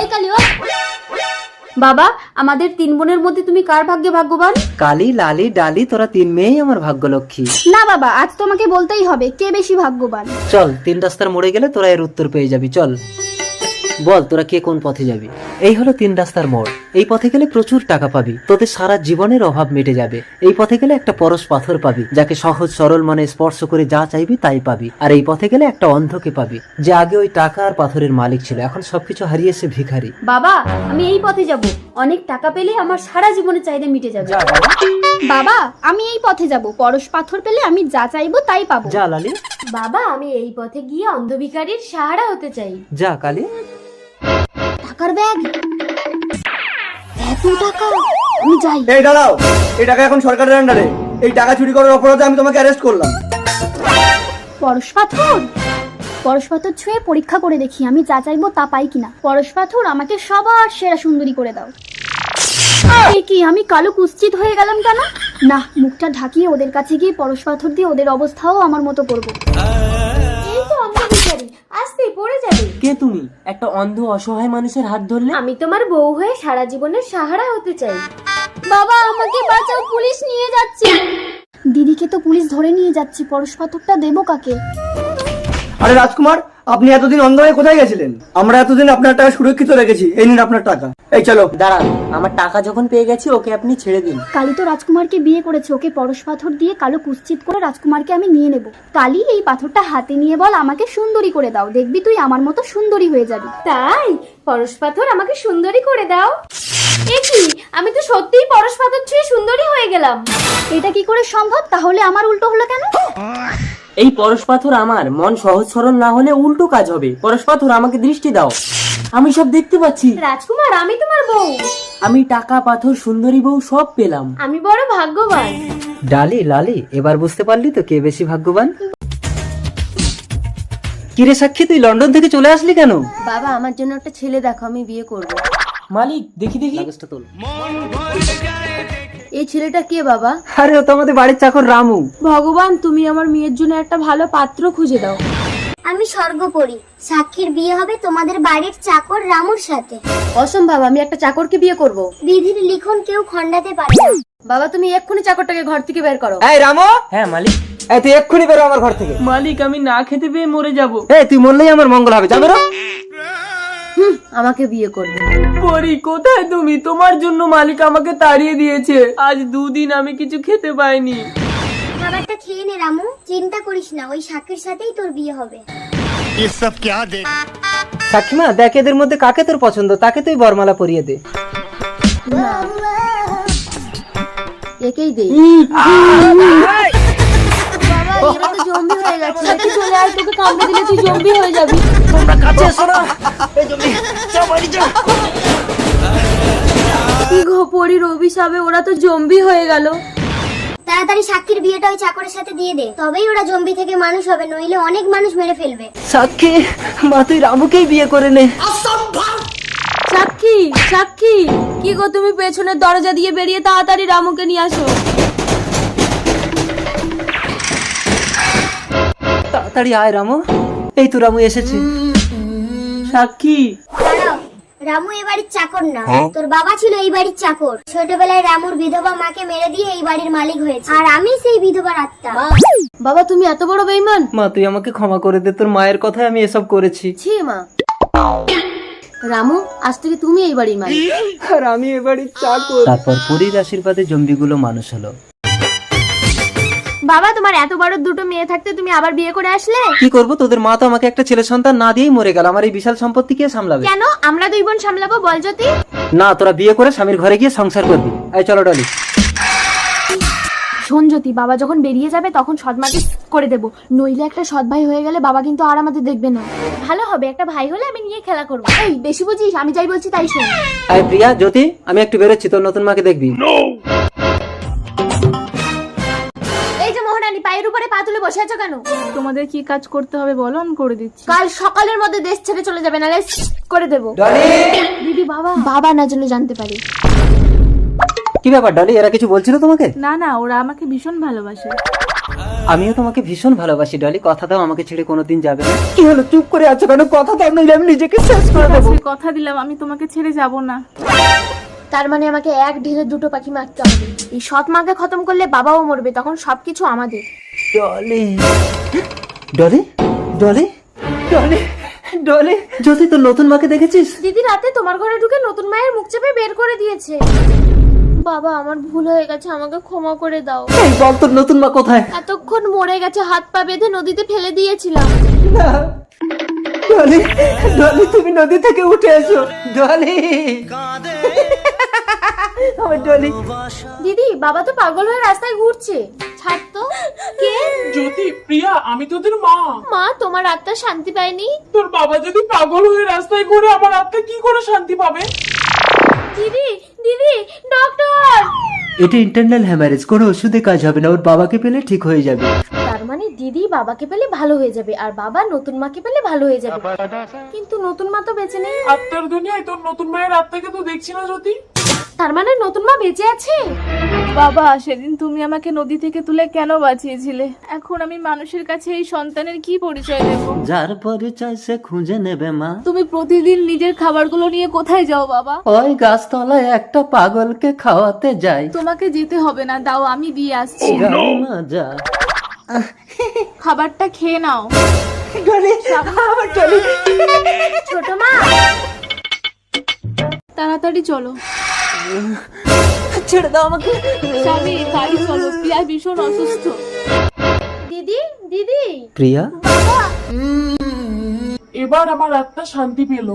এই কালি ও বাবা, আমাদের 3 বোনের মধ্যে তুমি কার ভাগ্যে ভাগ্যবান? কালি, লালি, ডালি, তোরা 3 মেয়েই আমার ভাগ্যলক্ষ্মী। না বাবা, আজ তোমাকে বলতেই হবে কে বেশি ভাগ্যবান। চল 3 রাস্তার মোড়ে গেলে তোরা এর উত্তর পেয়ে যাবি। চল বল তোরা কে কোন পথে যাবি। এই হলো 3 রাস্তার মোড়। এই পথে গেলে প্রচুর টাকা পাবি, তোদের সারা জীবনের অভাব মিটে যাবে। এই পথে গেলে একটা পরশ পাথর পাবি, যাকে সহজ সরল মনে স্পর্শ করে যা চাইবি তাই পাবি। আর এই পথে গেলে একটা অন্ধকে পাবি, যে আগে ওই টাকা আর পাথরের মালিক ছিল, এখন সবকিছু হারিয়েছে ভিখারি। বাবা, আমি এই পথে যাব, অনেক টাকা পেলে আমার সারা জীবনের চাহিদা মিটে যাবে। বাবা, আমি এই পথে যাব, পরশ পাথর পেলে আমি যা চাইবো তাই পাবো। যা লালি। বাবা, আমি এই পথে গিয়ে অন্ধ ভিখারির সাহারা হতে চাই। যা কালি। টাকার ব্যাগ, এত টাকা, আমি যাই। এই দাঁড়াও, এই টাকা এখন সরকারের আন্ডারে। এই টাকা চুরি করার অপরাধে আমি তোমাকে অ্যারেস্ট করলাম। পরশ পাথর, পরশ পাথর ছুঁয়ে পরীক্ষা করে দেখি আমি যা চাইবো তা পাই কিনা। পরশ পাথর, আমাকে সবার সেরা সুন্দরী করে দাও। এই কি, আমি কালো কুৎসিত হয়ে গেলাম কেন? না, মুখটা ঢাকিয়ে ওদের কাছে গিয়ে পরশ পাথর দিয়ে ওদের অবস্থাও আমার মতো করবো। এই তো অন্ধ ভিখারি, আস্তে পড়ে যাবে। কে তুমি? একটা অন্ধ অসহায় মানুষের হাত ধরলে? আমি তোমার বউ হয়ে সারা জীবনের সাহারা হতে চাই। বাবা, আমাকে বাঁচাও, পুলিশ নিয়ে যাচ্ছে। দিদিকে তো পুলিশ ধরে নিয়ে যাচ্ছে, পরশ পাথরটা দেবো কাকে? আরে রাজকুমার, আপনি এতদিন অন্ধ হয়ে কোথায় গেছিলেন? আমরা এতদিন আপনার টাকা সুরক্ষিত রেখেছি। এই নিন আপনার টাকা। এই চলো। দাঁড়ান, আমার টাকা যখন পেয়ে গেছি ওকে আপনি ছেড়ে দিন। কালী তো রাজকুমারকে বিয়ে করেছে, ওকে পরশ পাথর দিয়ে কালো কুৎসিত করে রাজকুমারকে আমি নিয়ে নেব। কালী, এই পাথরটা হাতে নিয়ে বল আমাকে সুন্দরী করে দাও, দেখবি তুই আমার মতো সুন্দরী হয়ে যাবি। তাই? পরশ পাথর আমাকে সুন্দরী করে দাও। এ কি, আমি তো সত্যিই পরশ পাথর ছুঁয়ে সুন্দরী হয়ে গেলাম। এটা কি করে সম্ভব? তাহলে আমার উল্টো হলো কেন? এই পরশ পাথর আমার, মন সহজ সরল না হলে উল্টো কাজ হবে। পরশ পাথর, আমাকে দৃষ্টি দাও, আমি সব দেখতে পাচ্ছি। রাজকুমার, আমি তোমার বউ। আমি টাকা, পাথর, সুন্দরী বউ সব পেলাম। আমি বড় ভাগ্যবান। ডালি, লালি, এবার বুঝতে পারলি তো কে বেশি ভাগ্যবান? কিরে সাক্ষী, তুই লন্ডন থেকে চলে আসলি কেন? বাবা, আমার জন্য একটা ছেলে দেখো, আমি বিয়ে করব। মালিক, দেখি দেখি কাগজটা তোল। এই ছেলেটা কে বাবা? আরে ও তো আমাদের বাড়ির চাকর রামু। ভগবান, তুমি আমার মেয়ের জন্য একটা ভালো পাত্র খুঁজে দাও। আমি স্বর্গপরী, সাক্ষীর বিয়ে হবে তোমাদের বাড়ির চাকর রামুর সাথে। অসম্ভব, আমি একটা চাকরকে বিয়ে করব। বিধির লিখন কেউ খণ্ডাতে পারে না। বাবা, তুমি এক্ষুনি চাকরটাকে ঘর থেকে বের করো। এই রামু, হ্যাঁ মালিক। এই তুই এক্ষুনি বেরো আমার ঘর থেকে। মালিক, আমি না খেতে পেয়ে মরে যাব। এই তুই মরলেই আমার মঙ্গল হবে। যা বেরো। আমাকে বিয়ে করবে। পরি, কোথায় তুমি? তোমার জন্য মালিক আমাকে তাড়িয়ে দিয়েছে। আজ 2 দিন আমি কিছু খেতে পাইনি। খাবারটা খেয়ে নে রামু, চিন্তা করিস না, ওই সাক্ষীর সাথেই তোর বিয়ে হবে। সাক্ষীমা, দেখ এদের মধ্যে কাকে তোর পছন্দ, তাকে তুই বরমালা পরিয়ে দে। একেই দে। বাবা, এরা তো জম্বি হয়ে গেছে। তুই চলে আয়, তোকে কামড়ে দিলে তুই জম্বি হয়ে যাবি। কি গো, পরির অভিশাপে ওরা তো জম্বি হয়ে গেল। তাড়াতাড়ি সাক্ষীর বিয়েটা ওই চাকরের সাথে দিয়ে দে, তবেই ওরা জম্বি থেকে মানুষ হবে, নইলে অনেক মানুষ মেরে ফেলবে। সাক্ষী মা, তুই রামুকেই বিয়ে করে নে। সাক্ষী, সাক্ষী, কি গো, তুমি পেছনের দরজা দিয়ে বেরিয়ে তাড়াতাড়ি রামুকে নিয়ে আসো। তাড়াতাড়ি আয় রামু। এই তো রামু এসেছে। সাক্ষী, দাঁড়াও, রামু এই বাড়ির চাকর না, তোর বাবা ছিল এই বাড়ির চাকর। ছোটবেলায় রামুর বিধবা মাকে মেরে দিয়ে এই বাড়ির মালিক হয়েছে, আর আমি সেই বিধবার আত্মা। বাবা, তুমি এত বড় বেঈমান। মা তুই আমাকে ক্ষমা করে দে, তোর মায়ের কথায় আমি এসব করেছি। ছি মা। রামু, আজ থেকে তুমি এই বাড়ির মালিক। আর আমি এ বাড়ির চাকর। তারপর পুরীর আশীর্বাদে জম্বিগুলো মানুষ হলো। বাবা, তোমার এত বড় 2টো মেয়ে থাকতে তুমি আবার বিয়ে করে আসলে? কি করব, তোদের মা তো আমাকে একটা ছেলে সন্তান না দিয়েই মরে গেল। আমার এই বিশাল সম্পত্তি কে সামলাবে? কেন, আমরা 2 বোন সামলাবো, বল জ্যোতি। না, তোরা বিয়ে করে স্বামীর ঘরে গিয়ে সংসার করবি। এই চলো ডলি। শোন জ্যোতি, বাবা যখন বেরিয়ে যাবে তখন সৎমাকে করে দেবো, নইলে একটা সৎ ভাই হয়ে গেলে বাবা কিন্তু আর আমাদের দেখবে না। ভালো হবে, একটা ভাই হলে আমি নিয়ে খেলা করবো। এই বেশি বুঝিস, আমি যাই বলছি তাই শোন। এই প্রিয়া, জ্যোতি, আমি একটু বেরোচ্ছি, তোর নতুন মাকে দেখবি। এই যে মহারানী, পায়ের উপরে পা তুলে বসে আছো কেন? তোমাদের কি কাজ করতে হবে বলো, আমি করে দিচ্ছি। কাল সকালের মধ্যে দেশ ছেড়ে চলে যাবে, নাহলে করে দেবো। দিদি, বাবা বাবা না যেন জানতে পারি। কি ব্যাপার ডলি, এরা কিছু বলছিল তোমাকে? না না, ওরা আমাকে ভীষণ ভালোবাসে। আমিও তোমাকে ভীষণ ভালোবাসি ডলি, কথা দাও আমাকে ছেড়ে কোনোদিন যাবে না। কি হলো, চুপ করে আছো কেন? কথা দাও, নইলে আমি নিজেকে শেষ করে দেবো। আজকে কথা দিলাম আমি তোমাকে ছেড়ে যাব না। তার মানে আমাকে এক ঢিলে দুটো পাখি মারতে হবে। এই সৎ মাকে খতম করলে বাবাও মরবে, তখন সবকিছু আমাদের। ডলি ডলি ডলি ডলি ডলি, জ্যোতি তোর নতুন মাকে দেখেছিস? দিদি রাতে তোমার ঘরে ঢুকে নতুন মায়ের মুখ চেপে বের করে দিয়েছে। বাবা আমার ভুল হয়ে গেছে, আমাকে ক্ষমা করে দাও। এই বল তোর নতুন মা কোথায়? এতক্ষণ মরে গেছে, হাত পা বেঁধে নদীতে ফেলে দিয়েছিলাম। না ডলি, ডলি তুমি নদী থেকে উঠে এসো ডলি, আমার ডলি। দিদি বাবা তো পাগল হয়ে রাস্তায় ঘুরছে। ছাড় তো। কে? জ্যোতি, প্রিয়া, আমি তোদের মা। মা তোমার আত্মা শান্তি পায়নি? তোর বাবা যদি পাগল হয়ে রাস্তায় ঘুরে, আমার আত্মা কি করে শান্তি পাবে? দিদি দিদি ডক্টর। এটা ইন্টারনাল হ্যামারেজ, কোনো ওষুধে কাজ হবে না, ওর বাবাকে পেলে ঠিক হয়ে যাবে। তার মানে দিদি বাবাকে পেলে ভালো হয়ে যাবে, আর বাবা নতুন মাকে পেলে ভালো হয়ে যাবে। কিন্তু নতুন মা তো বেঁচে নেই। আত্মার দুনিয়ায় তোর নতুন মায়ের আত্মাকে তো দেখছি না জ্যোতি। তার মানে নতুন মা বেঁচে আছে? বাবা সেদিন তুমি আমাকে নদী থেকে তুলে কেন বাঁচিয়েছিলে? এখন আমি মানুষের কাছে এই সন্তানের কি পরিচয় দেব? যার পরিচয় সে খুঁজে নেবে মা। তুমি প্রতিদিন নিজের খাবারগুলো নিয়ে কোথায় যাও বাবা? ওই গাছতলায় একটা পাগলকে খাওয়াতে যাই। তোমাকে যেতে হবে না, দাও আমি দিয়ে আসছি। যাই মা, যা। খাবারটা খেয়ে নাও। ছোট মা তাড়াতাড়ি চলো। ছেড়ে দাও আমাকে। স্বামী বাড়ি চলো, প্রিয়া ভীষণ অসুস্থ। দিদি দিদি প্রিয়া, এবার আমার আত্মা শান্তি পেল।